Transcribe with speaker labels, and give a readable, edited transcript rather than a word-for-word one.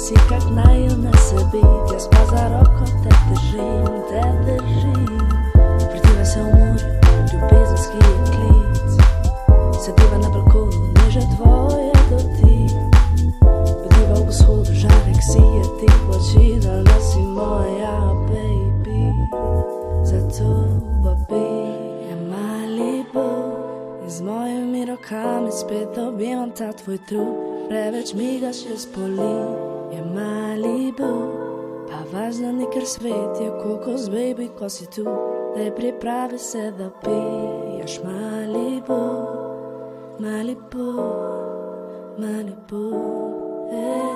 Speaker 1: si kak naivna se bit, jaz pa za roko te držim. Vrtiva se v morju, ljubezenski je klic, sediva na balkonu, neže tvoje dotik. Bediva v vzhodu, žarek si je ti počinal, da si moja baby. Zato babi je Malibu in z mojimi rokami spet objemam ta tvoj trup. Preveč migaš je spoli, je Malibu, pa važno ni ker svet je kokos, baby, ko si tu. Daj pripravi se da piješ Malibu, Malibu, Malibu, hey.